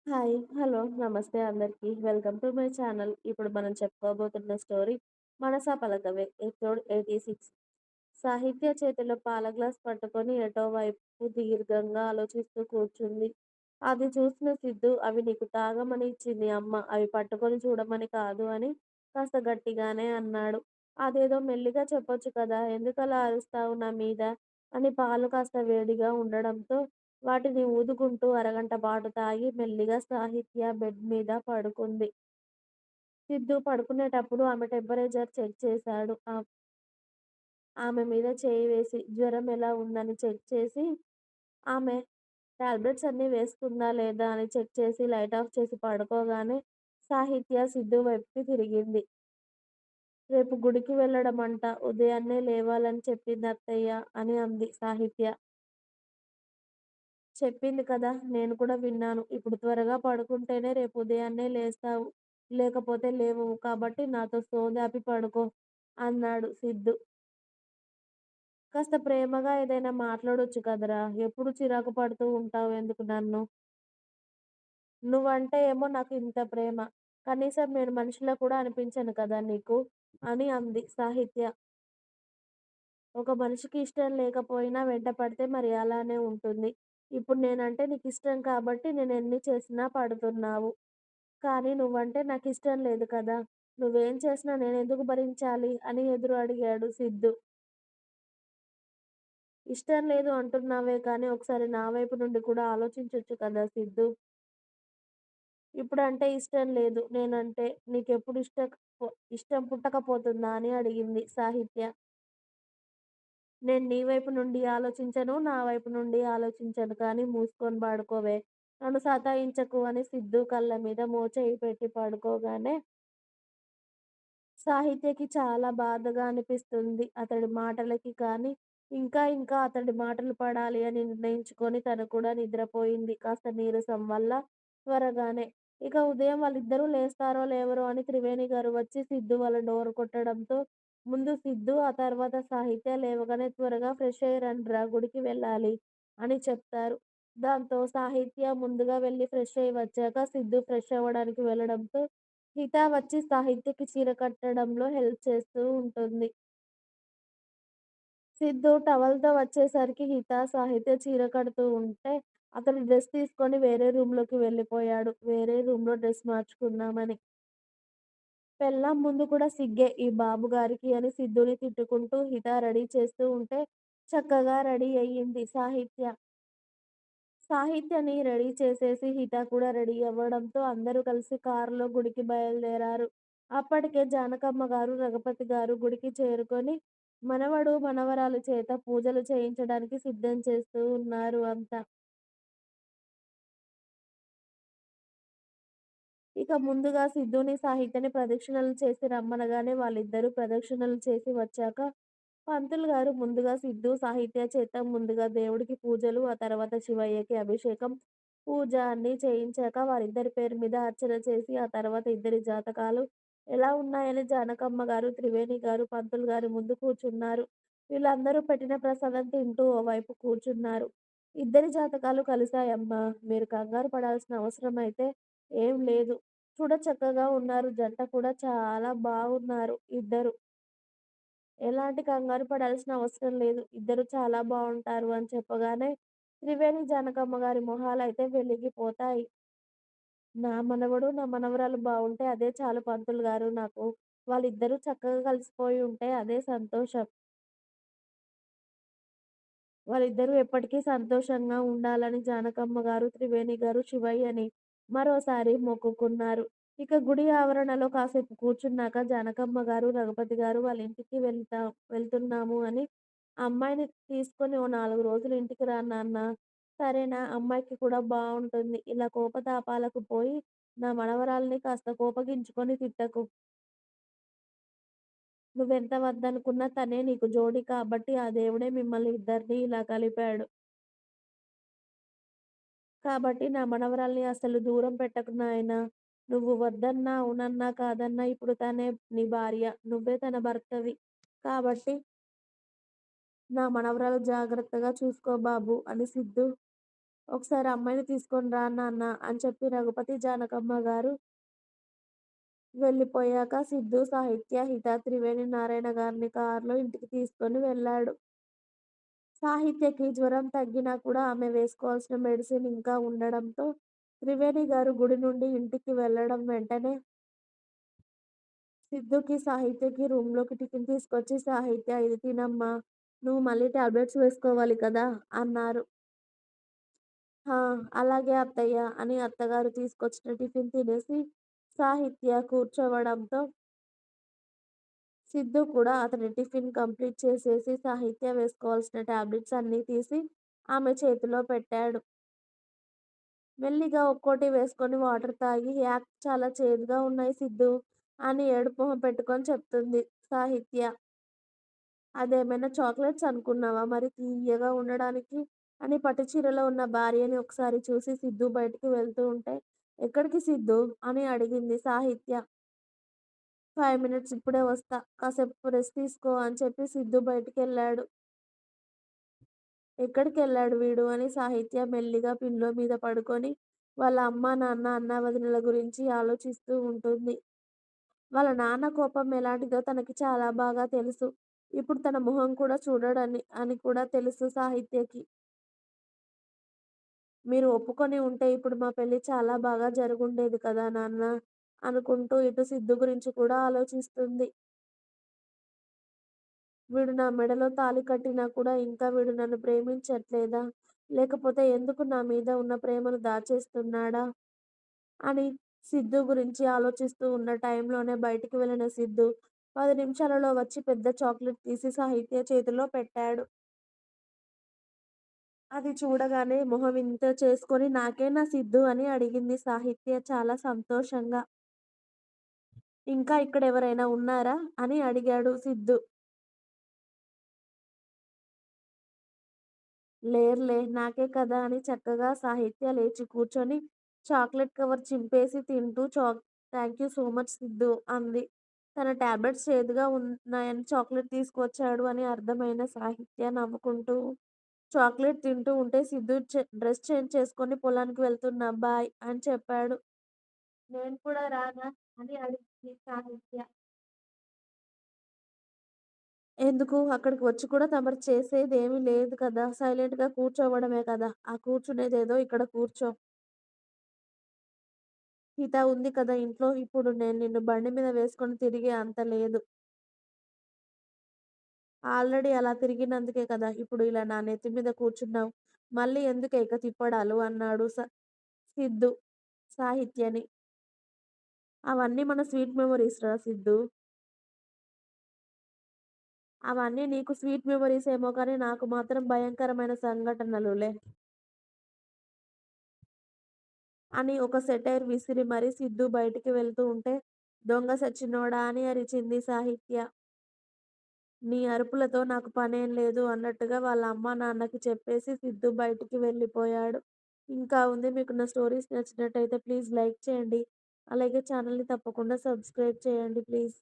Hi. Hello. నమస్తే అందరికీ. Welcome to my channel. ఇప్పుడు మనం చెప్పుకోబోతున్న స్టోరీ 'మనసా పలకవే' ఎపిసోడ్ 86. సాహిత్య చేతిలో పాల గ్లాస్ పట్టుకొని ఎటో వైపు దీర్ఘంగా ఆలోచిస్తూ కూర్చుంది. అది చూసిన సిద్ధు అవి నీకు తాగమని ఇచ్చింది అమ్మ. అవి పట్టుకొని చూడమని కాదు అని కాస్త గట్టిగానే అన్నాడు. అదేదో మెల్లిగా చెప్పొచ్చు కదా! ఎందుకలా అరుస్తావు నా మీద? అని పాలు కాస్త వేడిగా ఉండడంతో వాటిని ఊదుకుంటూ అరగంట పాటు తాగి మెల్లిగా సాహిత్య బెడ్ మీద పడుకుంది. సిద్ధు పడుకునేటప్పుడు ఆమె టెంపరేచర్ చెక్ చేశాడు. ఆమె మీద చేయి వేసి జ్వరం ఎలా ఉందని చెక్ చేసి, ఆమె టాబ్లెట్స్ అన్నీ వేసుకుందా లేదా అని చెక్ చేసి లైట్ ఆఫ్ చేసి పడుకోగానే సాహిత్య సిద్ధు వైపుకి తిరిగింది. రేపు గుడికి వెళ్ళడమంట. ఉదయాన్నే లేవాలని చెప్పింది అత్తయ్య అని అంది సాహిత్య. చెప్పింది కదా! నేను కూడా విన్నాను. ఇప్పుడు త్వరగా పడుకుంటేనే రేపు ఉదయాన్నే లేస్తావు. లేకపోతే లేవవు. కాబట్టి నాతో సోదాపి పడుకో అన్నాడు సిద్ధు. కాస్త ప్రేమగా ఏదైనా మాట్లాడొచ్చు కదరా! ఎప్పుడు చిరాకు పడుతూ ఉంటావు ఎందుకు నన్ను? నువ్వంటే ఏమో నాకు ఇంత ప్రేమ. కనీసం నేను మనిషిలా కూడా అనిపించను కదా నీకు? అని అంది సాహిత్య. ఒక మనిషికి ఇష్టం లేకపోయినా వెంట పడితే మరి అలానే ఉంటుంది. ఇప్పుడు నేనంటే నీకిష్టం కాబట్టి నేనెన్ని చేసినా పడుతున్నావు. కానీ నువ్వంటే నాకిష్టం లేదు కదా! నువ్వేం చేసినా నేనెందుకు భరించాలి? అని ఎదురు అడిగాడు సిద్ధు. ఇష్టం లేదు అంటున్నావే కానీ ఒకసారి నా వైపు నుండి కూడా ఆలోచించొచ్చు కదా సిద్ధు. ఇప్పుడంటే ఇష్టం లేదు. నేనంటే నీకెప్పుడు ఇష్టం పుట్టకపోతుందా అని అడిగింది సాహిత్య. నేను నీ వైపు నుండి ఆలోచించను. నా వైపు నుండి ఆలోచించను. కానీ మూసుకొని పడుకోవే. నన్ను సతాయించకు అని సిద్ధు కళ్ళ మీద మోచేయి పెట్టి పడుకోగానే సాహిత్యకి చాలా బాధగా అనిపిస్తుంది అతడి మాటలకి. కానీ ఇంకా అతడి మాటలు పడాలి అని నిర్ణయించుకొని తను కూడా నిద్రపోయింది. కాస్త నీరసం వల్ల త్వరగానే. ఇక ఉదయం వాళ్ళిద్దరూ లేస్తారో లేవరో అని త్రివేణి గారు వచ్చి సిద్ధు వాళ్ళ డోర్ కొట్టడంతో ముందు సిద్ధు, ఆ తర్వాత సాహిత్య లేవగానే త్వరగా ఫ్రెష్ అయ్యి రండ్రా గుడికి వెళ్ళాలి అని చెప్తారు. దాంతో సాహిత్య ముందుగా వెళ్లి ఫ్రెష్ అయ్యి వచ్చాక సిద్ధు ఫ్రెష్ అవ్వడానికి వెళ్ళడంతో హిత వచ్చి సాహిత్యకి చీర కట్టడంలో హెల్ప్ చేస్తూ ఉంటుంది. సిద్ధు టవల్‌తో వచ్చేసరికి హిత, సాహిత్య చీర కడుతూ ఉంటే అతను డ్రెస్ తీసుకొని వేరే రూమ్‌లోకి వెళ్ళిపోయాడు. వేరే రూమ్‌లో డ్రెస్ మార్చుకుందామని. పెళ్ళాం ముందు కూడా సిగ్గే ఈ బాబు గారికి అని సిద్ధుని తిట్టుకుంటూ హిత రెడీ చేస్తూ ఉంటే చక్కగా రెడీ అయ్యింది సాహిత్య. సాహిత్యని రెడీ చేసేసి హిత కూడా రెడీ అవ్వడంతో అందరూ కలిసి కారులో గుడికి బయలుదేరారు. అప్పటికే జానకమ్మ గారు, రఘుపతి గారు గుడికి చేరుకొని మనవడు, మనవరాలు చేత పూజలు చేయించడానికి సిద్ధం చేస్తూ ఉన్నారు అంతా. ఇక ముందుగా సిద్ధుని, సాహిత్యని ప్రదక్షిణలు చేసి రమ్మనగానే వాళ్ళిద్దరూ ప్రదక్షిణలు చేసి వచ్చాక పంతులు గారు ముందుగా సిద్ధు, సాహిత్య చేత ముందుగా దేవుడికి పూజలు, ఆ తర్వాత శివయ్యకి అభిషేకం, పూజ అన్నీ చేయించాక వారిద్దరి పేరు మీద అర్చన చేసి, ఆ తర్వాత ఇద్దరి జాతకాలు ఎలా ఉన్నాయని జానకమ్మ గారు, త్రివేణి గారు పంతులు గారి ముందు కూర్చున్నారు. వీళ్ళందరూ పెట్టిన ప్రసాదం తింటూ ఓవైపు కూర్చున్నారు. ఇద్దరి జాతకాలు కలిసాయమ్మా! మీరు కంగారు పడాల్సిన అవసరం అయితే ఏం లేదు. చూడచక్కగా ఉన్నారు. జంట కూడా చాలా బాగున్నారు ఇద్దరు. ఎలాంటి కంగారు పడాల్సిన అవసరం లేదు. ఇద్దరు చాలా బావుంటారు అని చెప్పగానే త్రివేణి, జానకమ్మ గారి మొహాలైతే వెలిగిపోతాయి. నా మనవడు, నా మనవరాలు బావుంటే అదే చాలు పంతులు గారు నాకు. వాళ్ళిద్దరూ చక్కగా కలిసిపోయి ఉంటే అదే సంతోషం. వాళ్ళిద్దరూ ఎప్పటికీ సంతోషంగా ఉండాలని జానకమ్మ గారు, త్రివేణి గారు శివయ్యని మరోసారి మొక్కుకున్నారు. ఇక గుడి ఆవరణలో కాసేపు కూర్చున్నాక జానకమ్మ గారు, రఘుపతి గారు వాళ్ళ ఇంటికి వెళ్తున్నాము అని అమ్మాయిని తీసుకొని ఓ 4 రోజులు ఇంటికి రా నాన్న. సరేనా? అమ్మాయికి కూడా బావుంటుంది. ఇలా కోపతాపాలకు పోయి నా మనవరాల్ని కాస్త కోపగించుకొని తిట్టకు. నువ్వెంత వద్దనుకున్నా తనే నీకు జోడి కాబట్టి ఆ దేవుడే మిమ్మల్ని ఇద్దరిని ఇలా కలిపాడు. కాబట్టి నా మనవరాల్ని అసలు దూరం పెట్టకు నాయనా! నువ్వు వద్దన్నా, అవునన్నా, కాదన్నా ఇప్పుడు తనే నీ భార్య. నువ్వే తన భర్తవి. కాబట్టి నా మనవరాలు జాగ్రత్తగా చూసుకో బాబు అని సిద్ధు ఒకసారి అమ్మాయిని తీసుకొని రా నాన్న అని చెప్పి రఘుపతి, జానకమ్మ గారు వెళ్ళిపోయాక సిద్ధు, సాహిత్య, హిత, త్రివేణి నారాయణ గారిని కారులో ఇంటికి తీసుకొని వెళ్ళాడు. సాహిత్యకి జ్వరం తగ్గినా కూడా ఆమె వేసుకోవాల్సిన మెడిసిన్ ఇంకా ఉండడంతో త్రివేణి గారు గుడి నుండి ఇంటికి వెళ్ళడం వెంటనే సిద్ధుకి, సాహిత్యకి రూమ్‌లోకి టిఫిన్ తీసుకొచ్చి, "సాహిత్య ఇది తినమ్మా. నువ్వు మళ్ళీ టాబ్లెట్స్ వేసుకోవాలి కదా!" అన్నారు. "ఆ! అలాగే అత్తయ్య" అని అత్తగారు తీసుకొచ్చిన టిఫిన్ తినేసి సాహిత్య కూర్చోవడంతో సిద్ధు కూడా అతని టిఫిన్ కంప్లీట్ చేసేసి సాహిత్య వేసుకోవాల్సిన టాబ్లెట్స్ అన్నీ తీసి ఆమె చేతిలో పెట్టాడు. మెల్లిగా ఒక్కోటి వేసుకొని వాటర్ తాగి, "యాక్ చాలా చేదుగా ఉన్నాయి సిద్ధూ" అని ఏడుపు మొహం పెట్టుకొని చెప్తుంది సాహిత్య. "అదేమైనా చాక్లెట్స్ అనుకున్నావా మరి తియ్యగా ఉండడానికి" అని పట్టుచీరలో ఉన్న భార్యని ఒకసారి చూసి సిద్ధు బయటికి వెళ్తూ ఉంటే, "ఎక్కడికి సిద్ధూ" అని అడిగింది సాహిత్య. "5 మినిట్స్ ఇప్పుడే వస్తా. కాసేపు రెస్ట్ తీసుకో" అని చెప్పి సిద్ధు బయటికెళ్ళాడు. ఎక్కడికెళ్ళాడు వీడు అని సాహిత్య మెల్లిగా పిల్లో మీద పడుకొని వాళ్ళ అమ్మా, నాన్న, అన్నా, వదినల గురించి ఆలోచిస్తూ ఉంటుంది. వాళ్ళ నాన్న కోపం ఎలాంటిదో తనకి చాలా బాగా తెలుసు. ఇప్పుడు తన మొహం కూడా చూడడని అని కూడా తెలుసు సాహిత్యకి. "మీరు ఒప్పుకొని ఉంటే ఇప్పుడు మా పెళ్లి చాలా బాగా జరుగుండేది కదా నాన్న" అనుకుంటూ ఇటు సిద్ధు గురించి కూడా ఆలోచిస్తుంది. వీడు నా మెడలో తాళి కట్టినా కూడా ఇంకా వీడు నన్ను ప్రేమించట్లేదా? లేకపోతే ఎందుకు నా మీద ఉన్న ప్రేమను దాచేస్తున్నాడా? అని సిద్ధు గురించి ఆలోచిస్తూ ఉన్న టైంలోనే బయటికి వెళ్ళిన సిద్ధు 10 నిమిషాలలో వచ్చి పెద్ద చాక్లెట్ తీసి సాహిత్య చేతిలో పెట్టాడు. అది చూడగానే మొహం ఇంత చేసుకొని నాకేనా సిద్ధు అని అడిగింది సాహిత్య చాలా సంతోషంగా. ఇంకా ఇక్కడెవరైనా ఉన్నారా? అని అడిగాడు సిద్ధు. లేరులే నాకే కదా అని చక్కగా సాహిత్య లేచి కూర్చొని చాక్లెట్ కవర్ చింపేసి తింటూ thank you so much Siddhu అంది. తన టాబ్లెట్స్ చేదుగా ఉన్నాయని చాక్లెట్ తీసుకొచ్చాడు అని అర్థమైన సాహిత్య నవ్వుకుంటూ చాక్లెట్ తింటూ ఉంటే సిద్ధు డ్రెస్ చేంజ్ చేసుకొని పొలానికి వెళ్తున్నా బాయ్ అని చెప్పాడు. నేను కూడా రానా అని అడిగింది సాహిత్య. ఎందుకు? అక్కడికి వచ్చి కూడా తమరు చేసేదేమీ లేదు కదా! సైలెంట్‌గా కూర్చోవడమే కదా! ఆ కూర్చునేదేదో ఇక్కడ కూర్చో. హిత ఉంది కదా ఇంట్లో. ఇప్పుడు నేను నిన్ను బండి మీద వేసుకొని తిరిగే అంత లేదు. ఆల్రెడీ అలా తిరిగినందుకే కదా! ఇప్పుడు ఇలా నా నెత్తి మీద కూర్చున్నావు. మళ్ళీ ఎందుకే ఇక తిప్పడాలు అన్నాడు సిద్ధు సాహిత్యని. అవన్నీ మన స్వీట్ మెమోరీస్ రా సిద్ధూ. అవన్నీ నీకు స్వీట్ మెమోరీస్ ఏమో కానీ నాకు మాత్రం భయంకరమైన సంఘటనలులే. అని ఒక సెటైర్ విసిరి మరీ సిద్ధు బయటికి వెళ్తూ ఉంటే, "దొంగ సచ్చినోడా" అని అరిచింది సాహిత్య. "నీ అరుపులతో నాకు పనేం లేదు" అన్నట్టుగా వాళ్ళ అమ్మా, నాన్నకి చెప్పేసి సిద్ధు బయటికి వెళ్ళిపోయాడు. ఇంకా ఉంది. మీకు నా స్టోరీస్ నచ్చినట్టయితే ప్లీజ్ లైక్ చేయండి. అలాగే ఛానల్‌ని తప్పకుండా సబ్స్క్రైబ్ చేయండి ప్లీజ్.